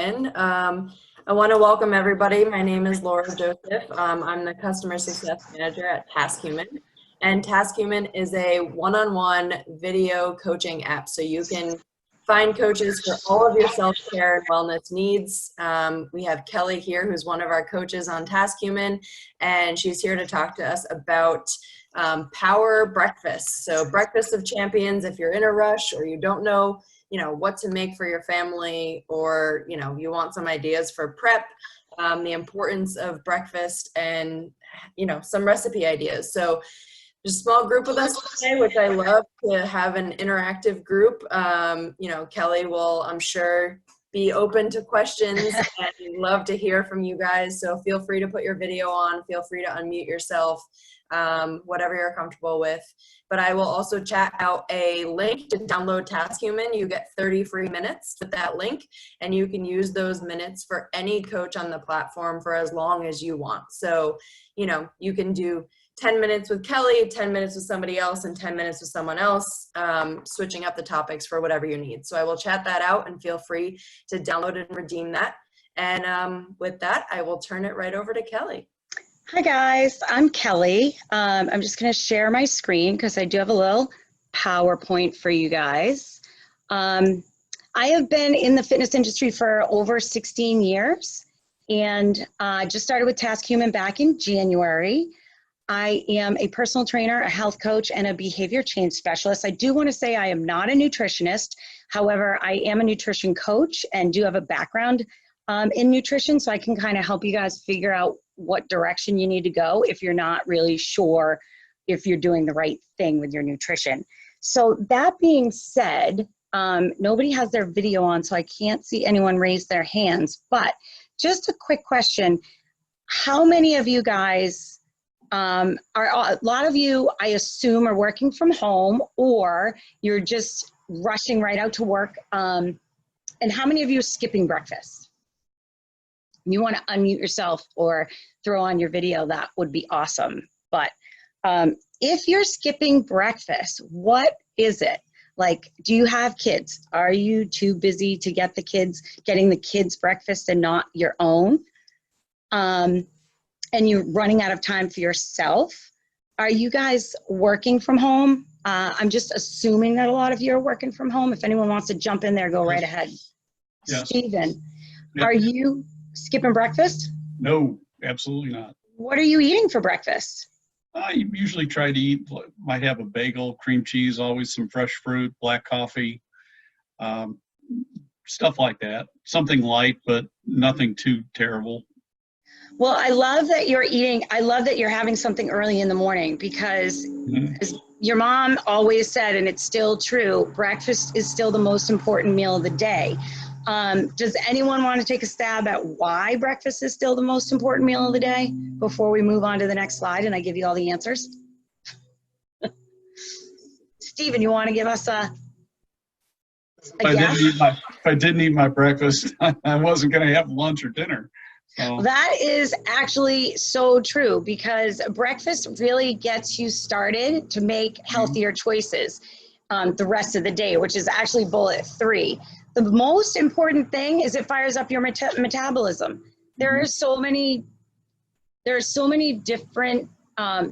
I want to welcome everybody. My name is Laura Joseph. I'm the Customer Success Manager at TaskHuman. And TaskHuman is a one-on-one video coaching app. So you can find coaches for all of your self-care and wellness needs. We have Kelly here, who's one of our coaches on TaskHuman, and she's here to talk to us about power breakfast. So breakfast of champions, if you're in a rush or you don't know what to make for your family, or, you want some ideas for prep, the importance of breakfast, and, some recipe ideas. So there's a small group with us today, which I love to have an interactive group. Kelly will, I'm sure, be open to questions and love to hear from you guys. So feel free to put your video on, feel free to unmute yourself, whatever you're comfortable with. But I will also chat out a link to download TaskHuman. You get 30 free minutes with that link, and you can use those minutes for any coach on the platform for as long as you want. So, you can do 10 minutes with Kelly, 10 minutes with somebody else, and 10 minutes with someone else, switching up the topics for whatever you need. So I will chat that out, and feel free to download and redeem that. And with that, I will turn it right over to Kelly. Hi guys, I'm Kelly. I'm just going to share my screen because I do have a little PowerPoint for you guys. I have been in the fitness industry for over 16 years, and just started with TaskHuman back in January. I am a personal trainer, a health coach, and a behavior change specialist. I do want to say I am not a nutritionist. However, I am a nutrition coach and do have a background in nutrition, so I can kind of help you guys figure out what direction you need to go if you're not really sure if you're doing the right thing with your nutrition. So that being said, nobody has their video on, so I can't see anyone raise their hands, but just a quick question. How many of you guys a lot of you, I assume, are working from home, or you're just rushing right out to work? And how many of you are skipping breakfast? You want to unmute yourself or throw on your video, that would be awesome. But if you're skipping breakfast, what is it? Like, do you have kids? Are you too busy to getting the kids breakfast and not your own? And you're running out of time for yourself? Are you guys working from home? I'm just assuming that a lot of you are working from home. If anyone wants to jump in there, go right ahead. Yes. Stephen, Yep. Are you skipping breakfast? No, absolutely not. What are you eating for breakfast? I usually try to eat, might have a bagel, cream cheese, always some fresh fruit, black coffee, stuff like that. Something light, but nothing too terrible. Well, I love that you're having something early in the morning, because as your mom always said, and it's still true, breakfast is still the most important meal of the day. Does anyone want to take a stab at why breakfast is still the most important meal of the day before we move on to the next slide and I give you all the answers? Stephen, you want to give us a guess? If I didn't eat my breakfast, I wasn't going to have lunch or dinner. So. That is actually so true, because breakfast really gets you started to make healthier choices the rest of the day, which is actually bullet 3. The most important thing is it fires up your metabolism. There are so many different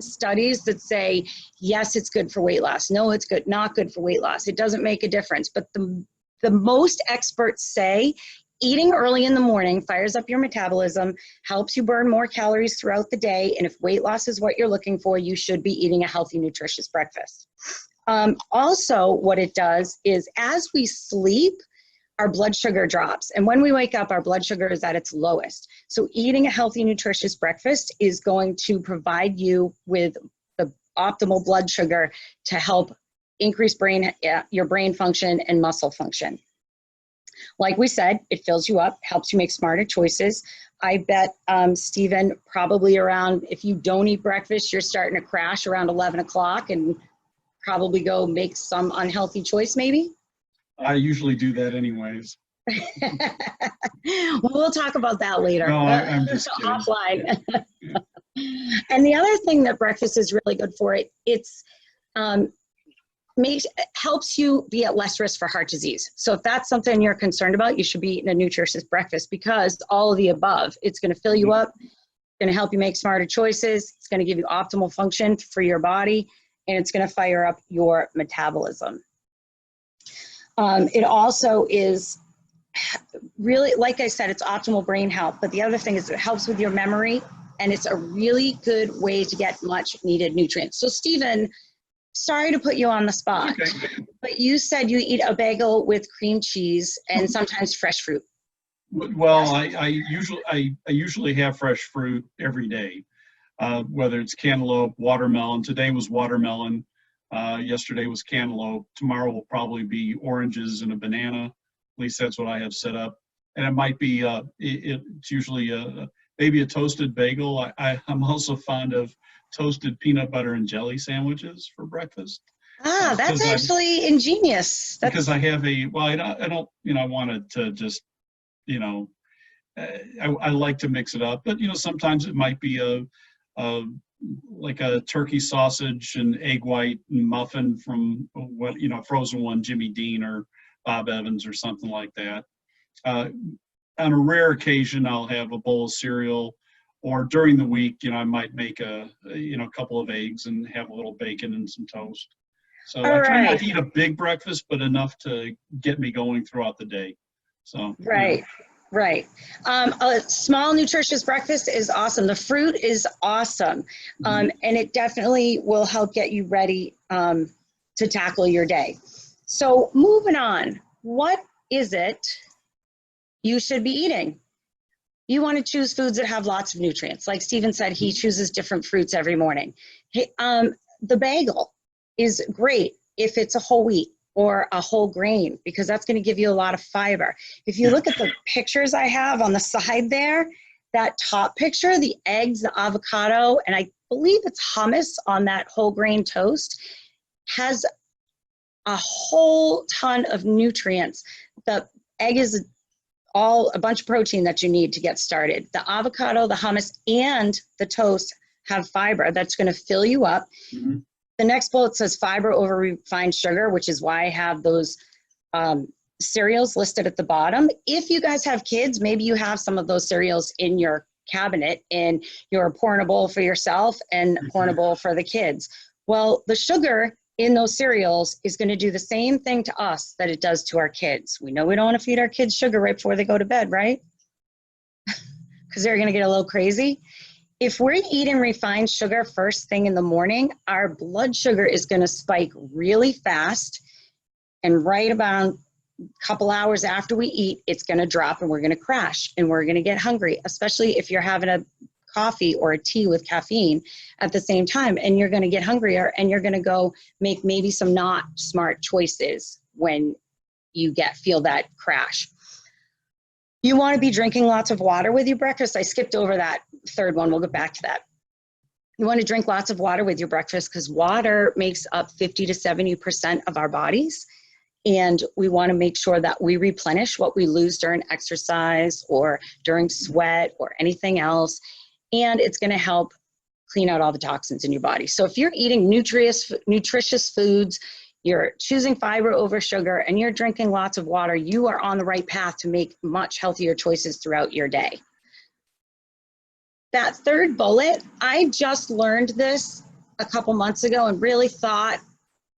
studies that say, yes, it's good for weight loss. No, it's not good for weight loss. It doesn't make a difference. But the most experts say eating early in the morning fires up your metabolism, helps you burn more calories throughout the day. And if weight loss is what you're looking for, you should be eating a healthy, nutritious breakfast. Also, what it does is, as we sleep, our blood sugar drops. And when we wake up, our blood sugar is at its lowest. So eating a healthy, nutritious breakfast is going to provide you with the optimal blood sugar to help increase your brain function and muscle function. Like we said, it fills you up, helps you make smarter choices. I bet, Stephen, probably around, if you don't eat breakfast, you're starting to crash around 11 o'clock and probably go make some unhealthy choice maybe? I usually do that anyways. We'll talk about that later. No, I'm just kidding. Offline. And the other thing that breakfast is really good for, it's helps you be at less risk for heart disease. So if that's something you're concerned about, you should be eating a nutritious breakfast, because all of the above, it's going to fill you up, going to help you make smarter choices, it's going to give you optimal function for your body, and it's going to fire up your metabolism. It also is really, like I said, it's optimal brain health, but the other thing is it helps with your memory, and it's a really good way to get much needed nutrients. So Stephen, sorry to put you on the spot, Okay. but you said you eat a bagel with cream cheese and sometimes fresh fruit. Well, I usually have fresh fruit every day, whether it's cantaloupe, watermelon. Today was watermelon. Yesterday was cantaloupe. Tomorrow will probably be oranges and a banana. At least that's what I have set up. And it might be, it's usually maybe a toasted bagel. I'm also fond of toasted peanut butter and jelly sandwiches for breakfast. Ah, that's actually ingenious. Because I have I don't, I want it to just, I like to mix it up, but, sometimes it might be like a turkey sausage and egg white and muffin from frozen one, Jimmy Dean or Bob Evans or something like that. On a rare occasion, I'll have a bowl of cereal, or during the week, I might make a couple of eggs and have a little bacon and some toast. So I try not to eat a big breakfast, but enough to get me going throughout the day. So right. A small nutritious breakfast is awesome. The fruit is awesome, and it definitely will help get you ready to tackle your day. So moving on, what is it you should be eating? You want to choose foods that have lots of nutrients. Like Stephen said, he chooses different fruits every morning. The bagel is great if it's a whole wheat or a whole grain, because that's going to give you a lot of fiber. If you look at the pictures I have on the side there, that top picture, the eggs, the avocado, and I believe it's hummus on that whole grain toast, has a whole ton of nutrients. The egg is a bunch of protein that you need to get started. The avocado, the hummus, and the toast have fiber that's going to fill you up. Mm-hmm. The next bullet says fiber over refined sugar, which is why I have those cereals listed at the bottom. If you guys have kids, maybe you have some of those cereals in your cabinet and you're pouring a bowl for yourself and pouring a bowl for the kids. Well, the sugar in those cereals is going to do the same thing to us that it does to our kids. We know we don't want to feed our kids sugar right before they go to bed, right? Because they're going to get a little crazy. If we're eating refined sugar first thing in the morning, our blood sugar is going to spike really fast, and right about a couple hours after we eat, it's going to drop and we're going to crash and we're going to get hungry, especially if you're having a coffee or a tea with caffeine at the same time, and you're going to get hungrier and you're going to go make maybe some not smart choices when you feel that crash. You want to be drinking lots of water with your breakfast. I skipped over that third one. We'll get back to that. You want to drink lots of water with your breakfast because water makes up 50 to 70% of our bodies. And we want to make sure that we replenish what we lose during exercise or during sweat or anything else. And it's going to help clean out all the toxins in your body. So if you're eating nutritious foods, you're choosing fiber over sugar, and you're drinking lots of water, you are on the right path to make much healthier choices throughout your day. That third bullet, I just learned this a couple months ago and really thought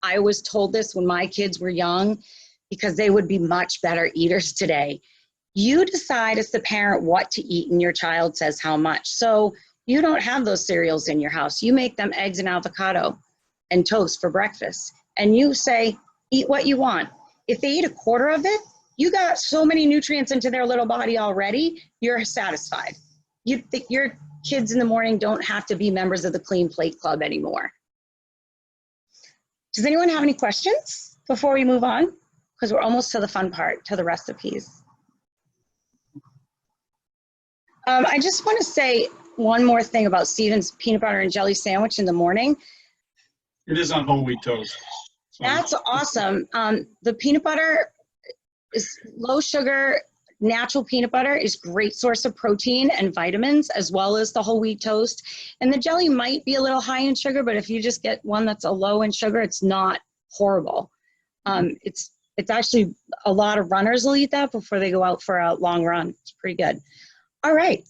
I was told this when my kids were young because they would be much better eaters today. You decide as the parent what to eat and your child says how much. So you don't have those cereals in your house. You make them eggs and avocado and toast for breakfast. And you say, eat what you want. If they eat a quarter of it, you got so many nutrients into their little body already, you're satisfied. Your kids in the morning don't have to be members of the Clean Plate Club anymore. Does anyone have any questions before we move on? Because we're almost to the fun part, to the recipes. I just want to say one more thing about Stephen's peanut butter and jelly sandwich in the morning. It is on whole wheat toast. So. That's awesome. The peanut butter is low sugar, natural peanut butter is great source of protein and vitamins, as well as the whole wheat toast. And the jelly might be a little high in sugar, but if you just get one that's a low in sugar, it's not horrible. It's actually, a lot of runners will eat that before they go out for a long run. It's pretty good. All right.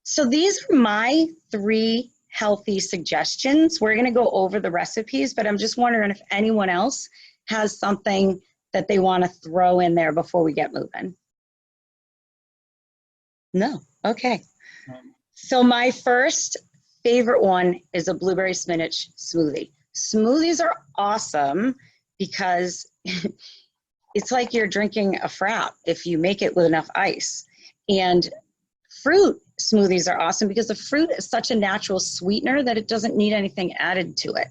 So these are my 3 healthy suggestions. We're going to go over the recipes, but I'm just wondering if anyone else has something that they want to throw in there before we get moving. No? Okay. So my first favorite one is a blueberry spinach smoothie. Smoothies are awesome because it's like you're drinking a frap if you make it with enough ice. And fruit smoothies are awesome because the fruit is such a natural sweetener that it doesn't need anything added to it.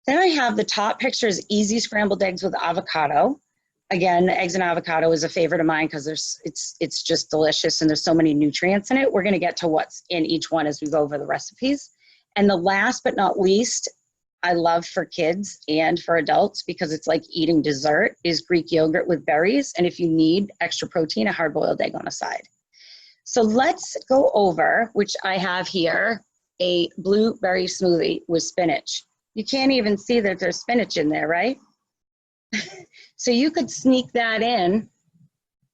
Then I have the top picture is easy scrambled eggs with avocado. Again, eggs and avocado is a favorite of mine because it's just delicious and there's so many nutrients in it. We're going to get to what's in each one as we go over the recipes. And the last but not least, I love for kids and for adults because it's like eating dessert, is Greek yogurt with berries. And if you need extra protein, a hard-boiled egg on the side. So let's go over, which I have here, a blueberry smoothie with spinach. You can't even see that there's spinach in there, right? So you could sneak that in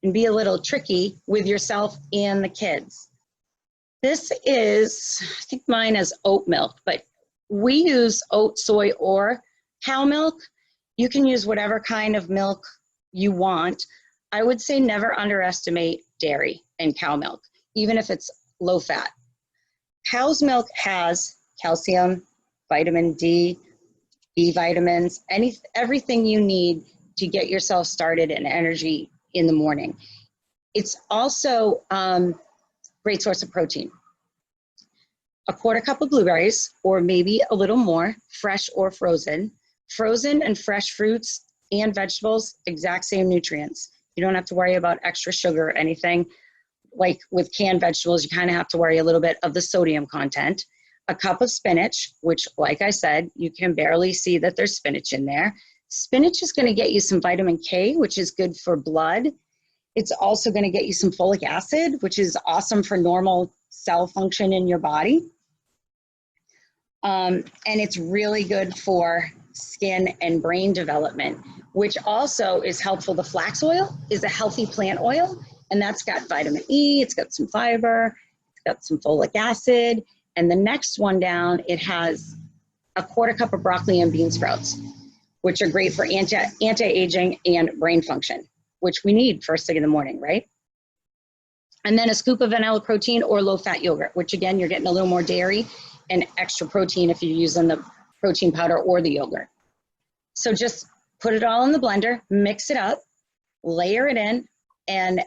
and be a little tricky with yourself and the kids. This is, I think mine is oat milk, but we use oat, soy, or cow milk. You can use whatever kind of milk you want. I would say never underestimate dairy and cow milk, even if it's low fat. Cow's milk has calcium, vitamin D, B vitamins, everything you need to get yourself started and energy in the morning. It's also a great source of protein. A quarter cup of blueberries, or maybe a little more, fresh or frozen. Frozen and fresh fruits and vegetables, exact same nutrients. You don't have to worry about extra sugar or anything. Like with canned vegetables, you kind of have to worry a little bit of the sodium content. A cup of spinach, which, like I said, you can barely see that there's spinach in there. Spinach is going to get you some vitamin K, which is good for blood. It's also going to get you some folic acid, which is awesome for normal cell function in your body. And it's really good for skin and brain development, which also is helpful. The flax oil is a healthy plant oil, and that's got vitamin E, it's got some fiber, it's got some folic acid. And the next one down, it has a quarter cup of broccoli and bean sprouts, which are great for anti-aging and brain function, which we need first thing in the morning, right? And then a scoop of vanilla protein or low-fat yogurt, which again, you're getting a little more dairy and extra protein if you're using the protein powder or the yogurt. So just put it all in the blender, mix it up, layer it in, and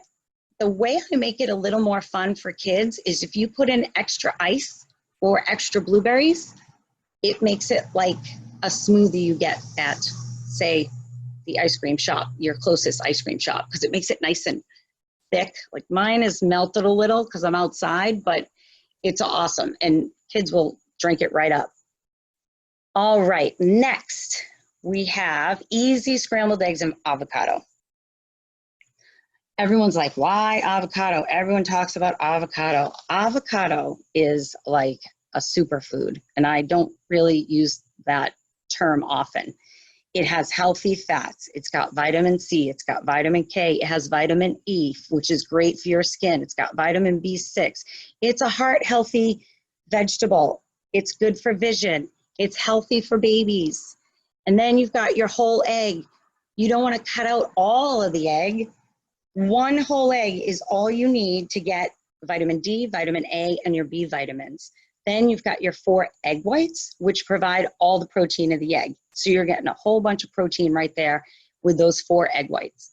the way I make it a little more fun for kids is if you put in extra ice or extra blueberries, it makes it like a smoothie you get at, say, the ice cream shop, your closest ice cream shop, because it makes it nice and thick. Like mine is melted a little because I'm outside, but it's awesome, and kids will drink it right up. All right, next we have easy scrambled eggs and avocado. Everyone's like, why avocado? Everyone talks about avocado. Avocado is like a superfood, and I don't really use that term often. It has healthy fats. It's got vitamin C. It's got vitamin K. It has vitamin E, which is great for your skin. It's got vitamin B6. It's a heart-healthy vegetable. It's good for vision. It's healthy for babies. And then you've got your whole egg. You don't want to cut out all of the egg. One whole egg is all you need to get vitamin D, vitamin A, and your B vitamins. Then you've got your 4 egg whites, which provide all the protein of the egg. So you're getting a whole bunch of protein right there with those 4 egg whites.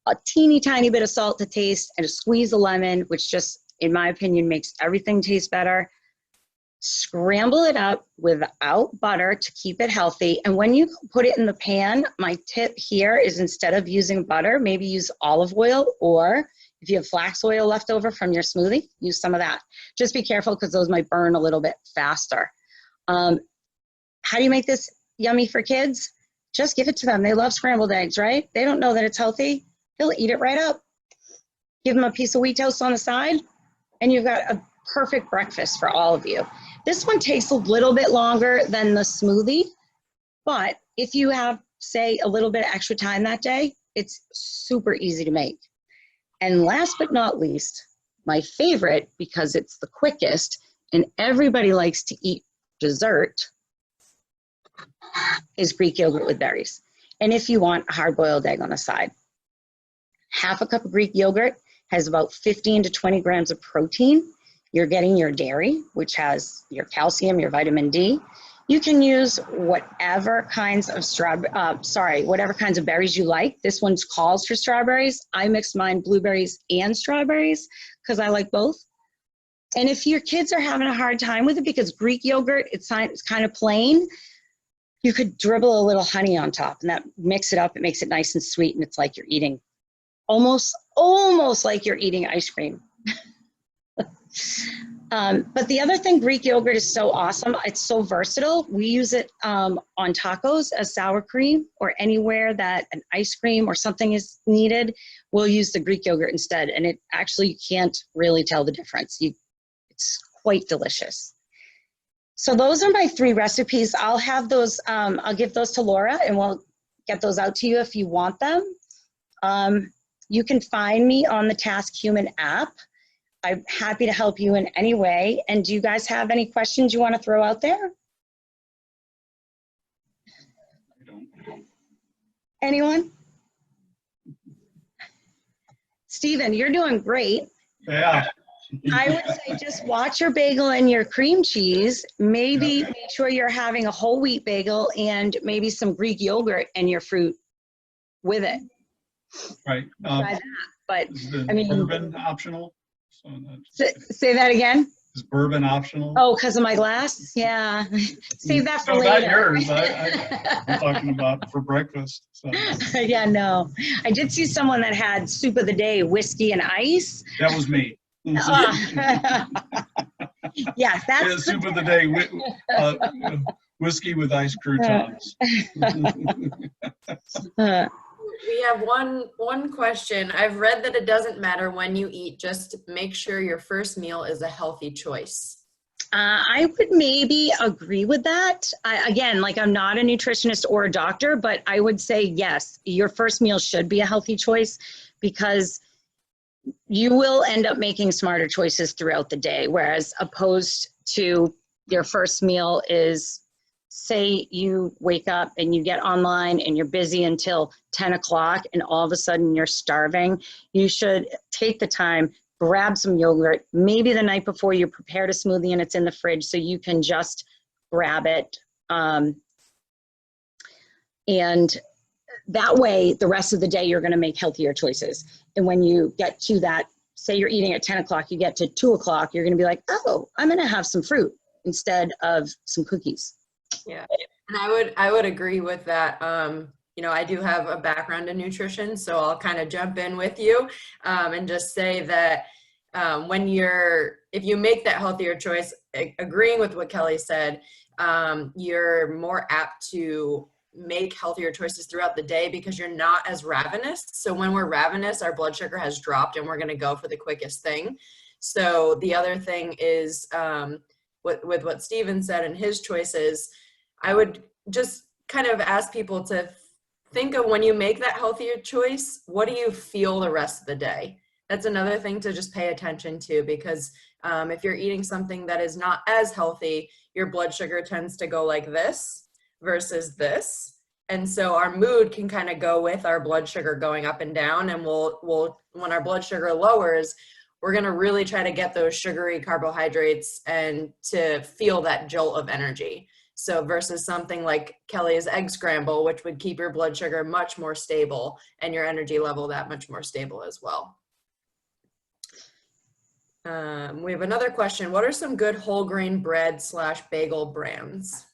A teeny tiny bit of salt to taste and a squeeze of lemon, which just, in my opinion, makes everything taste better. Scramble it up without butter to keep it healthy. And when you put it in the pan, my tip here is instead of using butter, maybe use olive oil, or if you have flax oil left over from your smoothie, use some of that. Just be careful because those might burn a little bit faster. How do you make this yummy for kids? Just give it to them. They love scrambled eggs, right? They don't know that it's healthy. They'll eat it right up. Give them a piece of wheat toast on the side, and you've got a perfect breakfast for all of you. This one takes a little bit longer than the smoothie, but if you have, say, a little bit of extra time that day, it's super easy to make. And last but not least, my favorite, because it's the quickest and everybody likes to eat dessert, is Greek yogurt with berries. And if you want a hard-boiled egg on the side, half a cup of Greek yogurt has about 15 to 20 grams of protein. You're getting your dairy, which has your calcium, your vitamin D. You can use whatever kinds of whatever kinds of berries you like. This one calls for strawberries. I mix mine blueberries and strawberries because I like both. And if your kids are having a hard time with it, because Greek yogurt, it's kind of plain, you could dribble a little honey on top and that mix it up. It makes it nice and sweet, and it's like you're eating, almost like you're eating ice cream. But the other thing, Greek yogurt is so awesome. It's so versatile. We use it on tacos as sour cream, or anywhere that an ice cream or something is needed, we'll use the Greek yogurt instead. And it actually, you can't really tell the difference. It's quite delicious. So those are my 3 recipes. I'll have those, I'll give those to Laura and we'll get those out to you if you want them. You can find me on the TaskHuman app. I'm happy to help you in any way. And do you guys have any questions you want to throw out there? Anyone? Steven, you're doing great. Yeah. I would say just watch your bagel and your cream cheese. Maybe make sure you're having a whole wheat bagel and maybe some Greek yogurt and your fruit with it. Right. Try that. But Is the I mean, bourbon optional? So say that again. is bourbon optional? Oh, because of my glass? Yeah. Save that for No, later. not yours. I'm talking about for breakfast. So. Yeah, no. I did see someone that had soup of the day, whiskey and ice. That was me. Yes, that's Yeah, soup of the day. Whiskey with ice croutons. We have one question. I've read that it doesn't matter when you eat, just make sure your first meal is a healthy choice. I would maybe agree with that. Again, like, I'm not a nutritionist or a doctor, but I would say yes, your first meal should be a healthy choice, because you will end up making smarter choices throughout the day, whereas opposed to your first meal is, say you wake up and you get online and you're busy until 10 o'clock and all of a sudden you're starving. You should take the time, grab some yogurt. Maybe the night before you prepared a smoothie and it's in the fridge, so you can just grab it. And that way, the rest of the day, you're gonna make healthier choices. And when you get to that, say you're eating at 10 o'clock, you get to 2 o'clock, you're gonna be like, oh, I'm gonna have some fruit instead of some cookies. Yeah, and I would agree with that. You know, I do have a background in nutrition, so I'll kind of jump in with you and just say that if you make that healthier choice, agreeing with what Kelly said, you're more apt to make healthier choices throughout the day because you're not as ravenous. So when we're ravenous, our blood sugar has dropped and we're going to go for the quickest thing. So the other thing is with what Steven said and his choices, I would just kind of ask people to think of, when you make that healthier choice, what do you feel the rest of the day? That's another thing to just pay attention to, because if you're eating something that is not as healthy, your blood sugar tends to go like this versus this. And so our mood can kind of go with our blood sugar going up and down. And we'll when our blood sugar lowers, we're going to really try to get those sugary carbohydrates and to feel that jolt of energy. So versus something like Kelly's egg scramble, which would keep your blood sugar much more stable and your energy level that much more stable as well. We have another question. What are some good whole grain bread / bagel brands?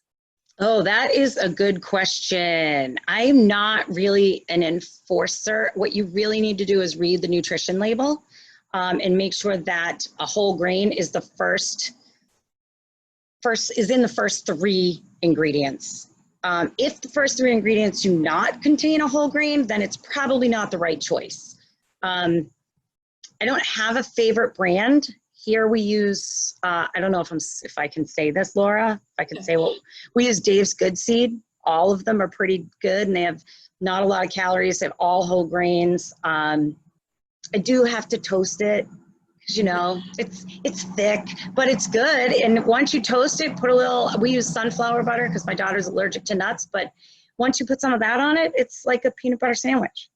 Oh, that is a good question. I'm not really an enforcer. What you really need to do is read the nutrition label and make sure that a whole grain is the first is in the first 3 ingredients. If the first 3 ingredients do not contain a whole grain, then it's probably not the right choice. I don't have a favorite brand. Here we use, I don't know if I can say this, Laura, if I can say, well, we use Dave's Good Seed. all of them are pretty good, and they have not a lot of calories. They have all whole grains. I do have to toast it, because it's thick, but it's good. And once you toast it, we use sunflower butter because my daughter's allergic to nuts, but once you put some of that on it, it's like a peanut butter sandwich.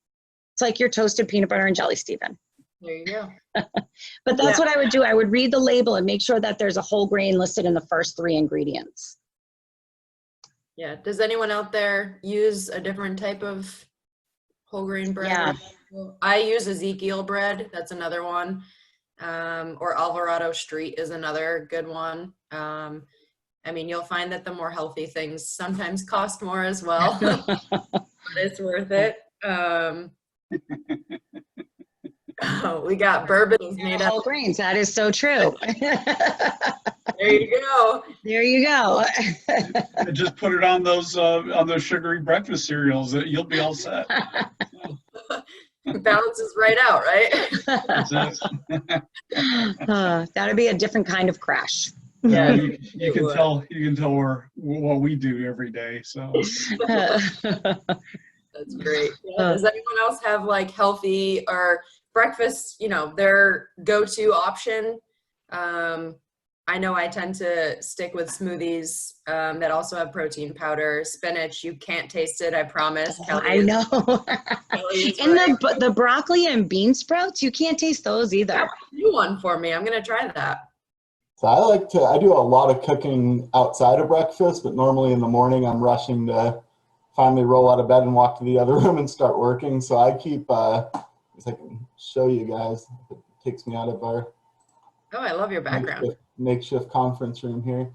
It's like your toasted peanut butter and jelly, Stephen. There you go. But that's what I would do. I would read the label and make sure that there's a whole grain listed in the first 3 ingredients. Yeah. Does anyone out there use a different type of whole grain bread? Yeah. I use Ezekiel bread. That's another one. Or Alvarado Street is another good one. I mean, you'll find that the more healthy things sometimes cost more as well, but it's worth it. We got bourbons made up. Whole grains. That is so true. There you go. There you go. Just put it on those sugary breakfast cereals. You'll be all set. Balances right out, right? That's it. That'd be a different kind of crash. Yeah, you can tell what we do every day. So That's great. Yeah. Does anyone else have like healthy or breakfast, their go-to option? I know I tend to stick with smoothies that also have protein powder. Spinach, you can't taste it, I promise. I know. And the broccoli and bean sprouts, you can't taste those either. Do one for me. I'm going to try that. So I do a lot of cooking outside of breakfast, but normally in the morning I'm rushing to finally roll out of bed and walk to the other room and start working. So I keep, if I can show you guys, it takes me out of our I love your background. Makeshift conference room here.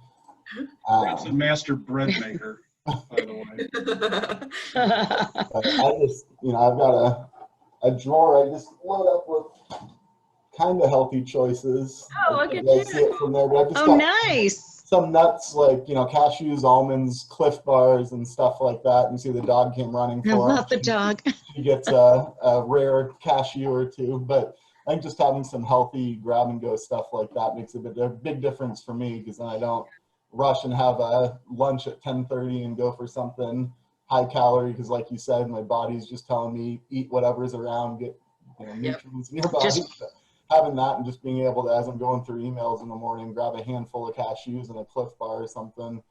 That's a master bread maker, by the way. I just, I've got a drawer I just load up with kind of healthy choices. Oh, look at you. See it from there, but I've just got nice. some nuts like, cashews, almonds, Cliff Bars, and stuff like that. And you see the dog came running for I love the dog. She gets a rare cashew or two, but I think just having some healthy grab and go stuff like that makes a big difference for me, because then I don't rush and have a lunch at 10:30 and go for something high calorie, because like you said, my body's just telling me eat whatever's around, get nutrients in your body. Having that and just being able to, as I'm going through emails in the morning, grab a handful of cashews and a Cliff Bar or something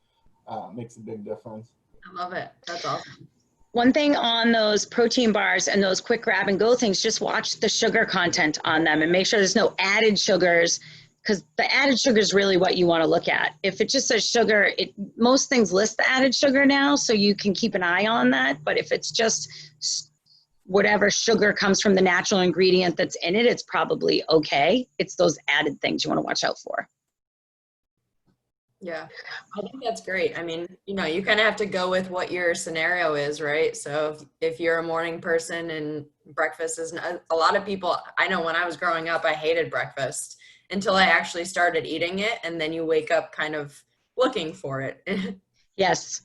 makes a big difference. I love it. That's awesome. One thing on those protein bars and those quick grab and go things, just watch the sugar content on them and make sure there's no added sugars, because the added sugar is really what you want to look at. If it just says sugar, most things list the added sugar now, so you can keep an eye on that. But if it's just whatever sugar comes from the natural ingredient that's in it, it's probably okay. It's those added things you want to watch out for. Yeah, I think that's great. I mean, you kind of have to go with what your scenario is, right? So if you're a morning person and breakfast is a lot of people, I know when I was growing up, I hated breakfast until I actually started eating it. And then you wake up kind of looking for it. Yes.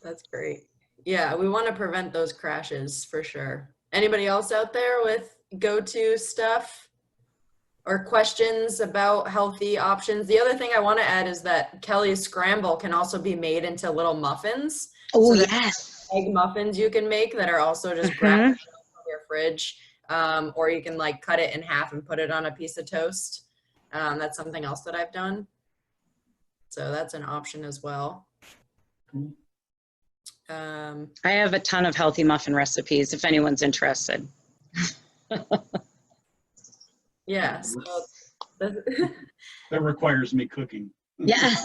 That's great. Yeah, we want to prevent those crashes for sure. Anybody else out there with go-to stuff or questions about healthy options? The other thing I want to add is that Kelly's Scramble can also be made into little muffins. Oh, so yes. Egg muffins you can make that are also just grabbed from your fridge. Or you can like cut it in half and put it on a piece of toast. That's something else that I've done. So that's an option as well. I have a ton of healthy muffin recipes if anyone's interested. Yeah, so That requires me cooking. Yeah.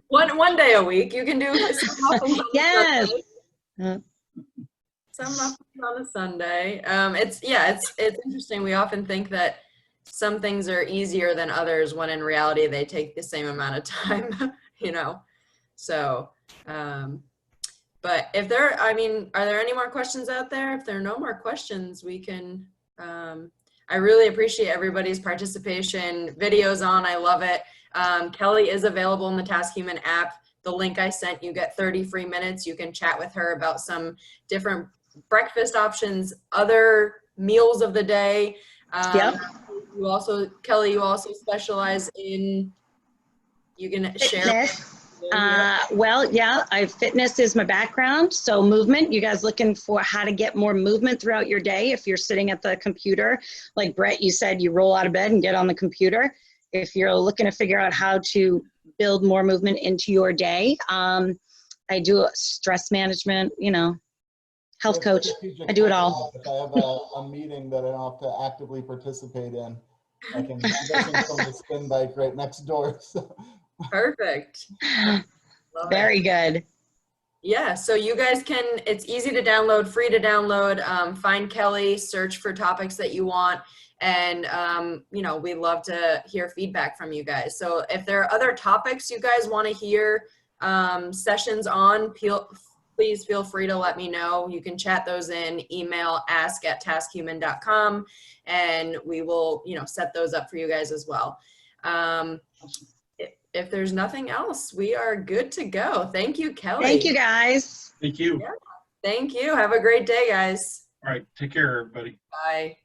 one day a week you can do some muffins on Yes. some muffins on a Sunday. It's interesting. We often think that some things are easier than others when in reality they take the same amount of time, So, but are there any more questions out there? If there are no more questions, we can, I really appreciate everybody's participation. Videos on, I love it. Kelly is available in the TaskHuman app. The link I sent, you get 30 free minutes. You can chat with her about some different breakfast options, other meals of the day. You also, Kelly, you also specialize in, you can share. Fitness. Well, yeah, fitness is my background. So movement, you guys looking for how to get more movement throughout your day. If you're sitting at the computer, like Brett, you said, you roll out of bed and get on the computer. If you're looking to figure out how to build more movement into your day, I do stress management, you know, health coach. I do it all. If I have a meeting that I don't have to actively participate in, I can listen from the spin bike right next door. So. Perfect. Love Very it. good. Yeah, so you guys can, it's easy to download, free to download. Find Kelly, search for topics that you want. And, you know, we love to hear feedback from you guys. So if there are other topics you guys want to hear sessions on, please feel free to let me know. You can chat those in, email ask@taskhuman.com, and we will, you know, set those up for you guys as well. If there's nothing else, we are good to go. Thank you, Kelly. Thank you, guys. Thank you. Yeah. Thank you. Have a great day, guys. All right. Take care, everybody. Bye.